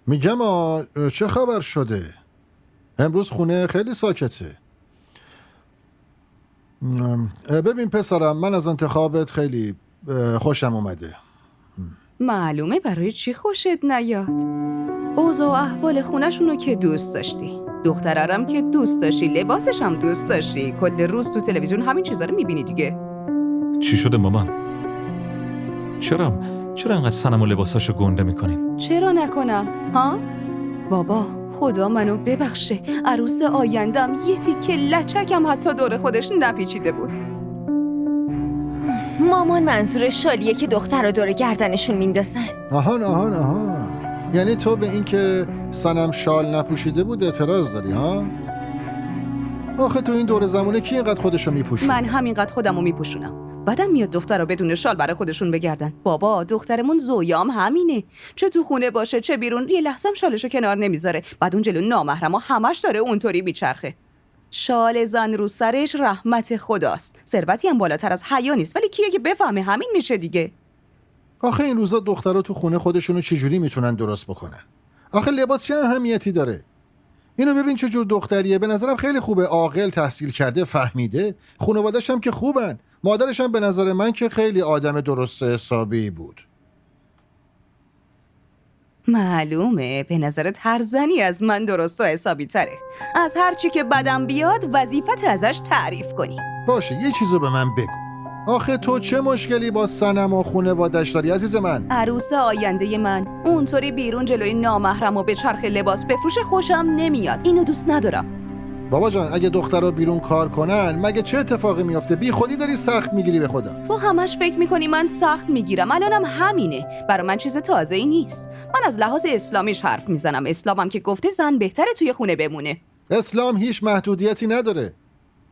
میگم چه خبر شده؟ امروز خونه خیلی ساکته. ببین پسرم، من از انتخابت خیلی خوشم اومده. معلومه برای چی خوشت نیاد. اوضاع و احوال خونه‌شونو که دوست داشتی، دخترارم که دوست داشتی، لباسش هم دوست داشتی، کل روز تو تلویزیون همین چیزا رو میبینی دیگه. چی شده مامان؟ چرا انقدر صنم و لباساشو گنده میکنین؟ چرا نکنم؟ ها؟ بابا خدا منو ببخشه، عروس آیندم یه تیکه لچکم حتی دور خودش نپیچیده بود. مامان منظور شالیه که دختر رو دور گردنشون میندازن. آهان. یعنی تو به این که صنم شال نپوشیده بود اعتراض داری ها؟ آخه تو این دور زمونه کی اینقدر خودشو میپوشونه؟ من همینقدر خودمو میپوشونم. بعدم میاد دخترها بدون شال برای خودشون بگردن. بابا دخترمون زویام همینه، چه تو خونه باشه چه بیرون، یه لحظه هم شالشو کنار نمیذاره. بعد اون جلو نامحرما همش داره اونطوری میچرخه. شال زن رو سرش رحمت خداست. ثروتی هم بالاتر از حیا نیست، ولی کیه که بفهمه همین میشه دیگه. آخه این روزا دخترها تو خونه خودشونو چجوری میتونن درست بکنن؟ آخه لباس چه اهمیتی داره؟ اینو ببین چه جور دختریه. به نظرم خیلی خوبه، عاقل، تحصیل کرده، فهمیده، خانواده‌اش هم که خوبن. مادرش هم به نظر من که خیلی آدم درست حسابی بود. معلومه به نظرت هر زنی از من درست و حسابی تره. از هر چی که بدم بیاد وظیفت ازش تعریف کنی. باشه یه چیزو به من بگو. آخه تو چه مشکلی با صنم و خانواده‌اش داری عزیز من؟ عروس آینده من اونطوری بیرون جلوی نامحرم و به چرخ لباس بفروشه خوشم نمیاد. اینو دوست ندارم. بابا جان اگه دخترها بیرون کار کنن مگه چه اتفاقی میافته؟ بی خودی داری سخت میگیری به خدا. تو همش فکر میکنی من سخت میگیرم. الانم همینه. برای من چیز تازه‌ای نیست. من از لحاظ اسلامیش حرف میزنم. اسلامم که گفته زن بهتره توی خونه بمونه. اسلام هیچ محدودیتی نداره.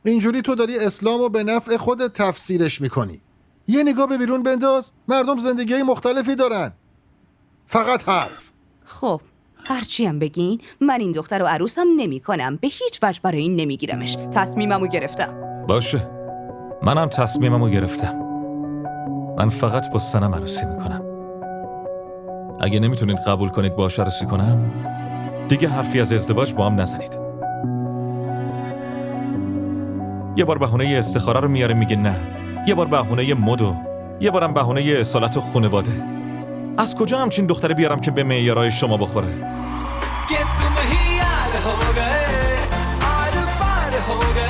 اینجوری تو داری اسلامو به نفع خودت تفسیرش میکنی. یه نگاه به بیرون بنداز، مردم زندگی مختلفی دارن. فقط حرف. خب هرچی هم بگین من این دختر رو عروسم نمی کنم. به هیچ وجه برای این نمیگیرمش. تصمیممو گرفتم. باشه، منم تصمیممو گرفتم. من فقط با صنم عروسی میکنم. اگه نمیتونید قبول کنید باهاش عروسی کنم، دیگه حرفی از ازدواج با هم نزنید. یه بار بهونه استخاره رو میاره میگه نه، یه بار بهونه مدو، یه بارم بهونه اصالت و خانواده. از کجا همچین دختره بیارم که به معیارهای شما بخوره؟ कि तुम ही याद हो गए, आर पार हो गए.